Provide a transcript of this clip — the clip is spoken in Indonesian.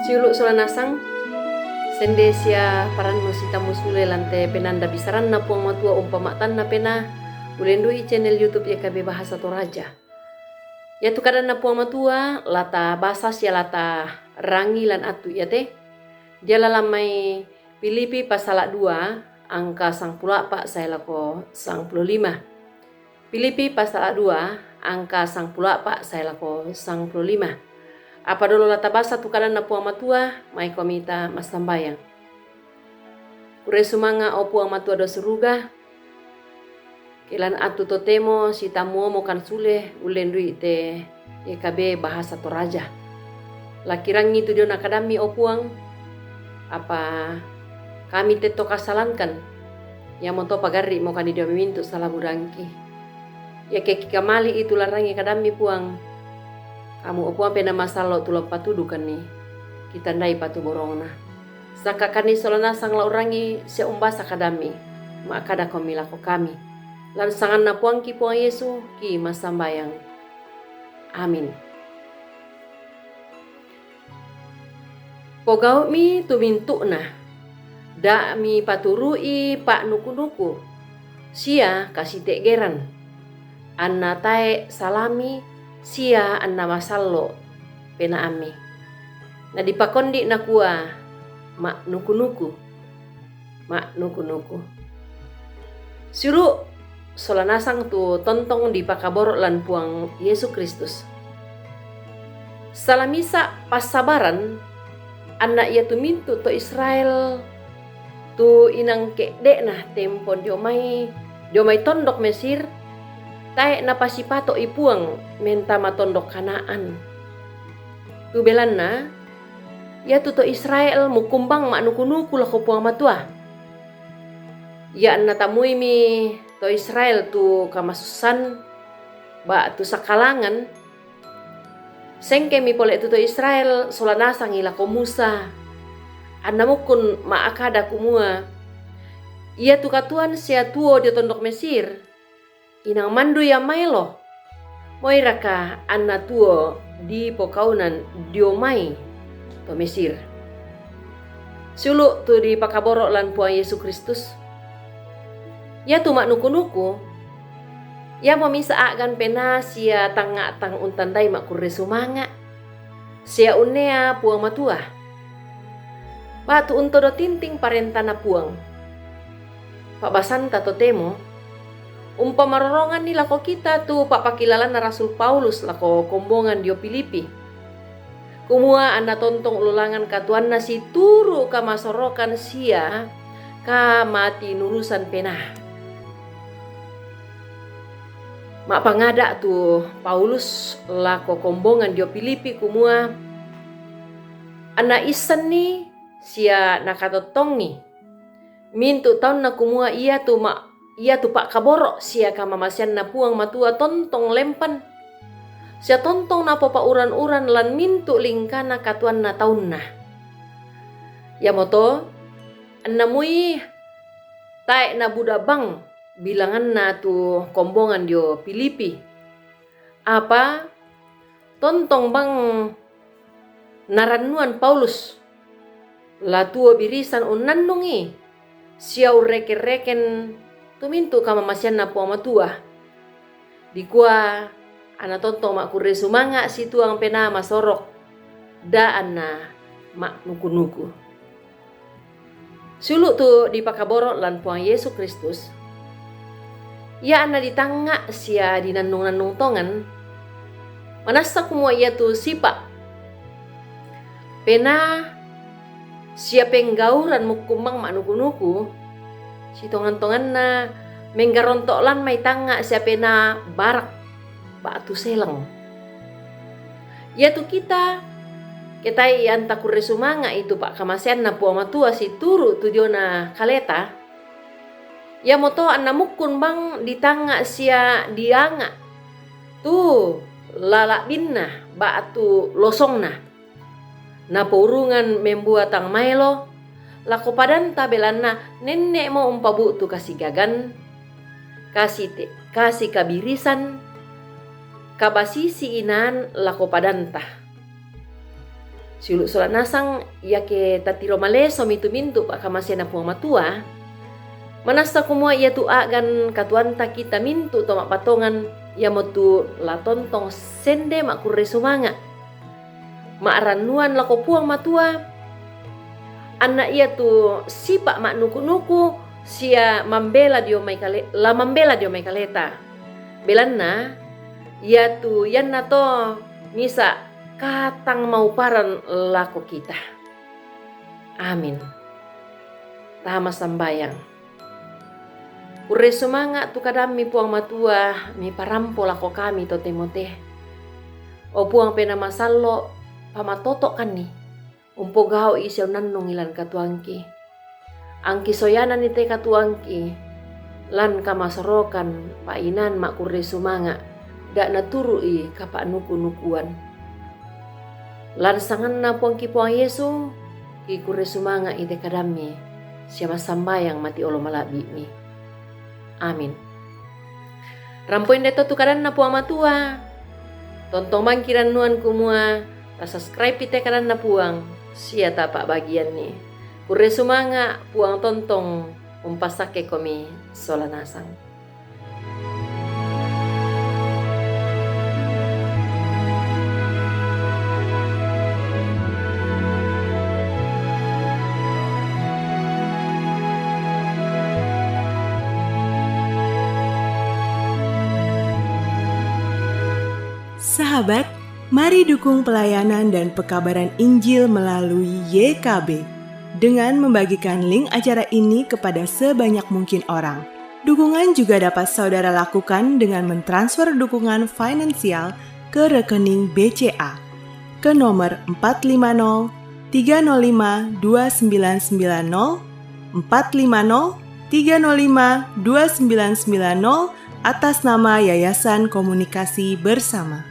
Siulu solanasang sende sia paran musita musule lante penanda bisaran na puang matua umpamatan na pena ulendui channel YouTube ya kabe bahasa Toraja. Ya tu kadan na puang matua lata bahasa sia lata rangi lan atu ya teh. Dia lalamai Filipi pasal 2 angka 14 saya lako 15. Filipi pasal 2 angka 14 saya lako 15. Apa dulu lata basa tukaran na puang matua mai komita mas sambayang. Kure sumanga o puang matua do seruga. Kilan atu totemo si tamuo mo kan sule ulendui te YKB bahasa Toraja. Lakirang itu dia nakadami o puang apa kami teto kasalankan yang moto pagari mo kan dia memintu salah budangki. Ya ke kamali itu larangi kadami puang. Kamu opuan pena masalo tulok patudukan nih. Kita ndai patu borongna. Saka kani solana sang laurangi se umbasa kadami. Makada komi lako kami. Lan sangan na puang ki puang Yesu ki masambayang. Amin. Pogau mi tumintu na. Da mi paturui pak nuku-nuku. Sia kasih tegeran. Anna tae salami. Sia anna masallo pena ami. Na dipakondi na kuah mak nuku-nuku. Mak nuku-nuku. Siru solanasang tu tontong di pakaborok lan puang Yesus Kristus. Salamisa pas sabaran anak ia tu mintu to Israel tu inang kedek nah tempo diomai tondok Mesir. Tae na pasipato ipuang menta matondok Kanaan. Tu belanna ya tuto Israel mukumbang mak nuku-nuku lako puang matua. Ya na tamui mi to Israel tu kamasusan ba tu sakalangan. Sengke mi pole tu to Israel solanasang ilako Musa. Anamukun maakada kumua. Ia tu katuan sia tuo di tondok Mesir. Inang mandu ya maelo. Moiraka anna tuo di pokaunan diomai to Mesir. Sulu tu di pakaborok lan puang Yesus Kristus. Ya tu mak nuku-nuku. Ya memisa agan pena sia tang untandai mak kurre sumanga. Sia unea puang matua. Batu unto do tinting parentana puang. Pak basanta to temo. Umpamarorongan ni lako kita tu pak pakilalan na Rasul Paulus lako kombongan dio Filipi. Kumua anda tontong ulangan katuan na si turu kamasorokan sia ka mati nurusan penah. Mak pangada tu Paulus lako kombongan dio Filipi kumua ana isan ni sia nakatotong ni. Mintu taun na kumua ia tu pak kaborok sia kamamasian na puang matua tontong lempan. Sia tontong na popa uran-uran lan mintu lingkana katuan na taun na. Ya moto, annamui tae na budabang bilangan na tu kombongan dio Filipi. Apa? Tontong bang naranuan Paulus. La tuo birisan unannungi. Sia ureken-reken tumintu kamamasian na puang matua. Dikua ana tontong mak kurre sumanga si tuang pena masorok. Da ana mak nuku-nuku. Sulu tu di pakaborok lan puang Yesus Kristus. Ya ana ditanga sia dinanung-nanung tongan. Manasa kumua ia tu sipa. Pena sia penggauran mukumang mak nuku-nuku. Si tongan-tongan na menggarontok lan may tanga siya na barak batu selang. Ya tu kita anta kurre sumanga itu pak kamasian na puang matua si turu tujo na kaleta. Ya moto anna mukun bang ditanga siya dianga. Tu lalak binna batu losong na. Na purungan membuat tang maelo. Lako padan tabelan na nenek mo umpabu tu kasih gagan. Kasih kabirisan. Kabasisi inan lako padanta. Siulu sola nasang ya ke tatiro maleso mintu pak kamasena puang matua. Manasta kumua ia tu agan katuanta kita mintu to mak patongan ya motu la tontong sende mak kurre sumanga. Mak ranuan lako puang matua. Anak ia tu sipak mak nuku-nuku sia mambela dio mai kaleta. Belanna ia tu yanna to misa katang mau paran lako kita. Amin. Tama sambayang. Ure sumanga tu kadami puang matua mi parampo lako kami to temote. O puang pena masallo pamatoto kan ni. Umpo gao isyaw nannong ilan katuangki. Angki soyanan ite katuangki. Lan kamasorokan painan mak kurre sumanga. Dak naturui kapa nuku-nukuan. Lan sangan na puangki puang Yesu. Ki kurre sumanga ite kadami. Siapa sambayang mati olo malabi mi. Amin. Rampoin deto tukaran na puang matua. Tontong mangkiran nuan kumua. Subscribe ite karan na puang. Sia tapak bagian ni. Kurre sumanga puang tontong umpasake komi sola nasang. Sahabat, mari dukung pelayanan dan pekabaran Injil melalui YKB dengan membagikan link acara ini kepada sebanyak mungkin orang. Dukungan juga dapat saudara lakukan dengan mentransfer dukungan finansial ke rekening BCA ke nomor 450 305 2990 450 305 2990 atas nama Yayasan Komunikasi Bersama.